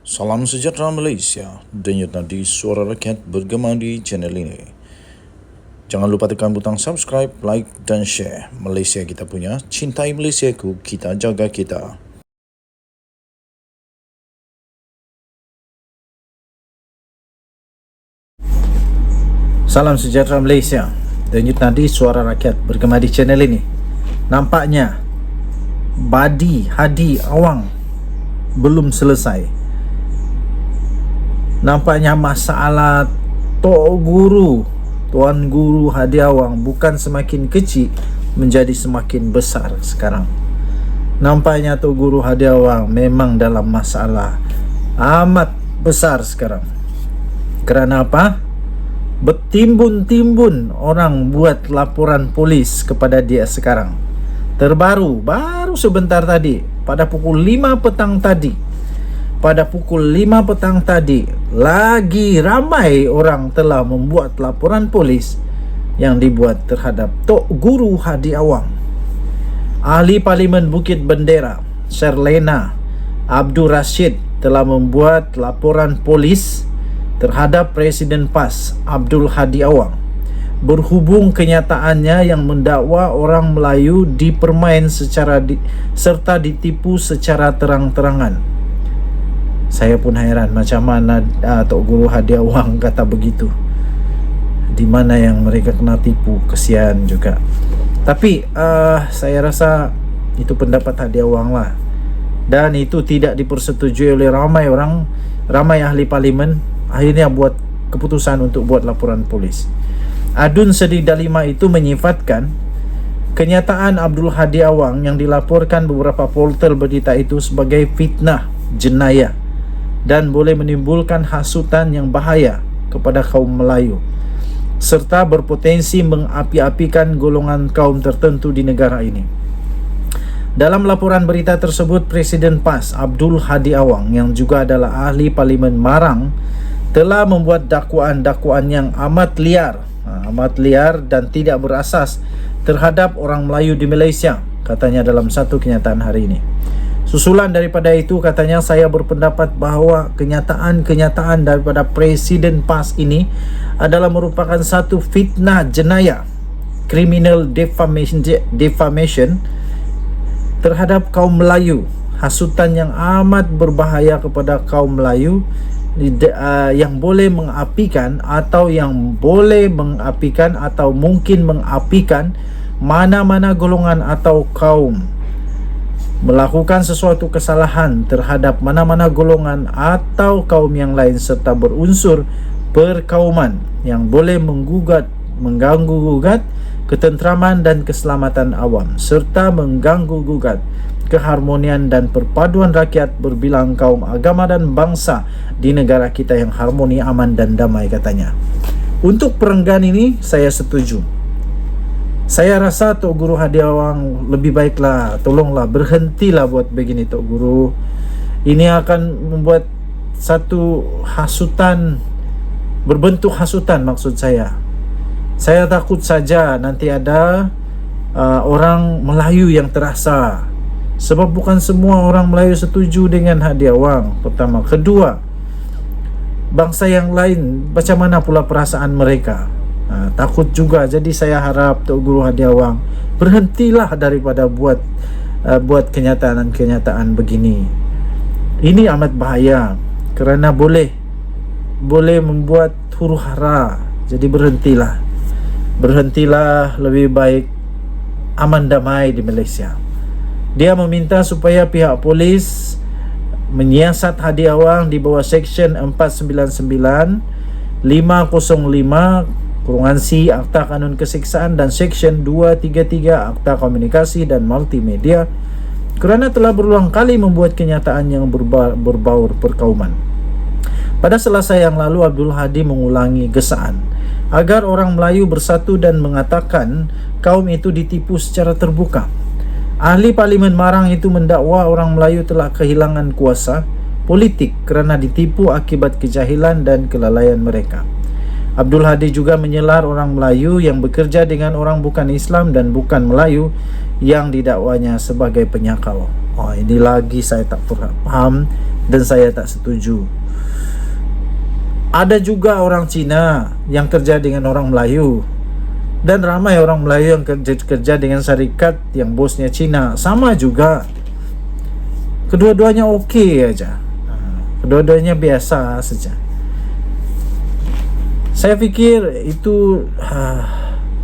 Salam sejahtera Malaysia, denyut nadi suara rakyat bergema di channel ini. Jangan lupa tekan butang subscribe, like dan share. Malaysia kita punya, cintai Malaysiaku, kita jaga kita. Salam sejahtera Malaysia, denyut nadi suara rakyat bergema di channel ini. Nampaknya Badi Hadi Awang belum selesai. Nampaknya masalah Tuan Guru Hadi Awang bukan semakin kecil, menjadi semakin besar sekarang. Nampaknya Tok Guru Hadi Awang memang dalam masalah amat besar sekarang. Kerana apa? Bertimbun-timbun orang buat laporan polis kepada dia sekarang. Baru sebentar tadi, pada pukul 5 petang tadi, lagi ramai orang telah membuat laporan polis yang dibuat terhadap Tok Guru Hadi Awang. Ahli Parlimen Bukit Bendera, Sherlena Abdul Rashid, telah membuat laporan polis terhadap Presiden PAS Abdul Hadi Awang berhubung kenyataannya yang mendakwa orang Melayu dipermain serta ditipu secara terang-terangan. Saya pun hairan macam mana Tok Guru Hadi Awang kata begitu. Di mana yang mereka kena tipu, kesian juga. Tapi saya rasa itu pendapat Hadi Awang lah. Dan itu tidak dipersetujui oleh ramai ahli parlimen. Akhirnya buat keputusan untuk buat laporan polis. Adun Seri Dalima itu menyifatkan kenyataan Abdul Hadi Awang yang dilaporkan beberapa portal berita itu sebagai fitnah jenayah dan boleh menimbulkan hasutan yang bahaya kepada kaum Melayu serta berpotensi mengapi-apikan golongan kaum tertentu di negara ini. Dalam laporan berita tersebut, Presiden PAS Abdul Hadi Awang yang juga adalah ahli Parlimen Marang telah membuat dakwaan-dakwaan yang amat liar dan tidak berasas terhadap orang Melayu di Malaysia, katanya dalam satu kenyataan hari ini. Susulan daripada itu, katanya, saya berpendapat bahawa kenyataan daripada Presiden PAS ini adalah merupakan satu fitnah jenayah, criminal defamation terhadap kaum Melayu, hasutan yang amat berbahaya kepada kaum Melayu yang boleh mengapikan atau mungkin mengapikan mana-mana golongan atau kaum melakukan sesuatu kesalahan terhadap mana-mana golongan atau kaum yang lain serta berunsur perkauman yang boleh mengganggu-gugat ketentraman dan keselamatan awam serta mengganggu-gugat keharmonian dan perpaduan rakyat berbilang kaum, agama dan bangsa di negara kita yang harmoni, aman dan damai, katanya. Untuk perenggan ini saya setuju. Saya rasa Tok Guru Hadi Awang lebih baiklah, tolonglah berhentilah buat begini Tok Guru. Ini akan membuat satu hasutan, berbentuk hasutan maksud saya. Saya takut saja nanti ada orang Melayu yang terasa. Sebab bukan semua orang Melayu setuju dengan Hadi Awang, pertama. Kedua, bangsa yang lain macam mana pula perasaan mereka? Takut juga. Jadi saya harap Tok Guru Hadi Awang berhentilah daripada buat kenyataan begini. Ini amat bahaya kerana boleh membuat huru hara. Jadi berhentilah, lebih baik aman damai di Malaysia. Dia meminta supaya pihak polis menyiasat Hadi Awang di bawah Seksyen 499, 505(c) Akta Kanun Keseksaan dan Seksyen 233 Akta Komunikasi dan Multimedia kerana telah berulang kali membuat kenyataan yang berbaur perkauman. Pada Selasa yang lalu, Abdul Hadi mengulangi gesaan agar orang Melayu bersatu dan mengatakan kaum itu ditipu secara terbuka. Ahli Parlimen Marang itu mendakwa orang Melayu telah kehilangan kuasa politik kerana ditipu akibat kejahilan dan kelalaian mereka. Abdul Hadi juga menyelar orang Melayu yang bekerja dengan orang bukan Islam dan bukan Melayu yang didakwanya sebagai penyakal. Ini lagi saya tak paham dan saya tak setuju. Ada juga orang Cina yang kerja dengan orang Melayu, dan ramai orang Melayu yang kerja dengan syarikat yang bosnya Cina, sama juga. Kedua-duanya okey aja, kedua-duanya biasa saja. Saya fikir itu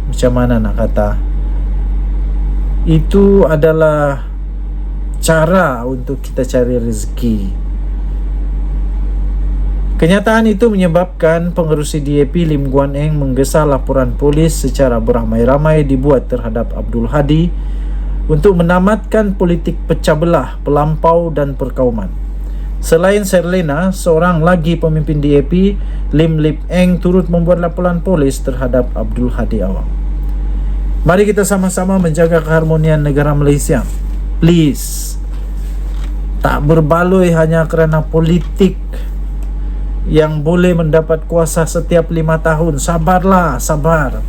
macam mana nak kata, itu adalah cara untuk kita cari rezeki. Kenyataan itu menyebabkan pengerusi DAP Lim Guan Eng menggesa laporan polis secara beramai-ramai dibuat terhadap Abdul Hadi untuk menamatkan politik pecah belah, pelampau dan perkauman. Selain Serlena, seorang lagi pemimpin DAP, Lim Lip Eng, turut membuat laporan polis terhadap Abdul Hadi Awang. Mari kita sama-sama menjaga keharmonian negara Malaysia. Please, tak berbaloi hanya kerana politik yang boleh mendapat kuasa setiap 5 tahun. Sabarlah, sabar.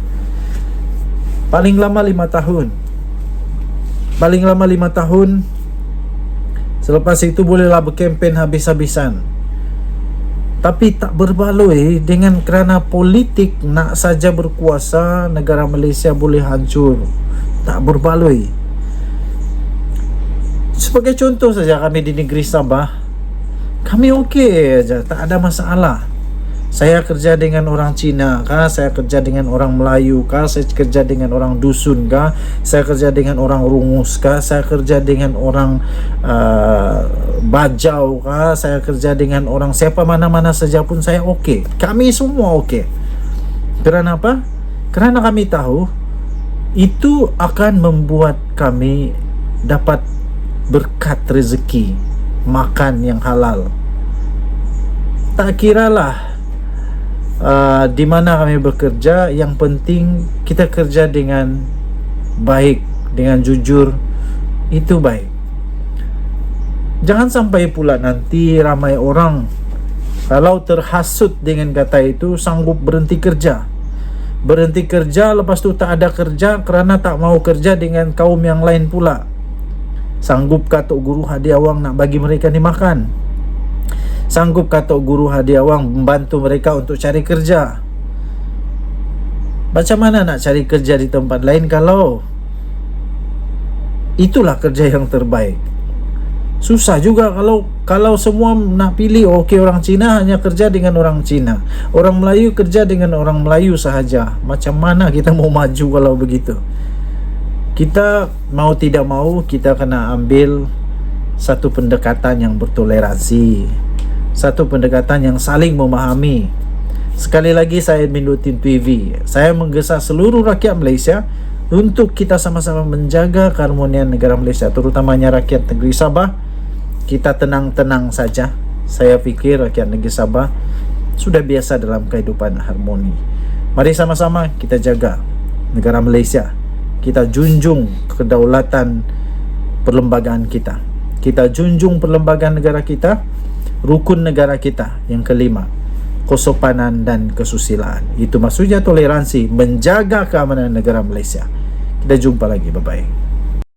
Paling lama 5 tahun. Paling lama 5 tahun. Selepas itu bolehlah berkempen habis-habisan. Tapi tak berbaloi dengan kerana politik nak saja berkuasa, negara Malaysia boleh hancur. Tak berbaloi. Sebagai contoh saja, kami di negeri Sabah, kami okey aja, tak ada masalah. Saya kerja dengan orang Cina kah, saya kerja dengan orang Melayu kah, saya kerja dengan orang dusun kah, saya kerja dengan orang Rungus kah, saya kerja dengan orang Bajau kah, saya kerja dengan orang siapa mana-mana saja pun saya okey. Kami semua okey. Kerana apa? Kerana kami tahu itu akan membuat kami dapat berkat rezeki, makan yang halal. Tak kiralah di mana kami bekerja, yang penting kita kerja dengan baik, dengan jujur, itu baik. Jangan sampai pula nanti ramai orang kalau terhasut dengan kata itu sanggup berhenti kerja. Berhenti kerja, lepas tu tak ada kerja kerana tak mau kerja dengan kaum yang lain pula. Sanggup kata Guru Hadi Awang nak bagi mereka ni makan. Sanggup kata Guru Hadi Awang membantu mereka untuk cari kerja. Macam mana nak cari kerja di tempat lain kalau itulah kerja yang terbaik? Susah juga kalau semua nak pilih okey, orang Cina hanya kerja dengan orang Cina, orang Melayu kerja dengan orang Melayu sahaja. Macam mana kita mau maju kalau begitu? Kita mau tidak mau kita kena ambil satu pendekatan yang bertoleransi, satu pendekatan yang saling memahami. Sekali lagi saya Minutin TV, saya menggesa seluruh rakyat Malaysia untuk kita sama-sama menjaga keharmonian negara Malaysia, terutamanya rakyat negeri Sabah. Kita tenang-tenang saja. Saya fikir rakyat negeri Sabah sudah biasa dalam kehidupan harmoni. Mari sama-sama kita jaga negara Malaysia. Kita junjung kedaulatan perlembagaan kita. Kita junjung perlembagaan negara kita, rukun negara kita yang kelima, kesopanan dan kesusilaan. Itu maksudnya toleransi, menjaga keamanan negara Malaysia. Kita jumpa lagi, bye-bye.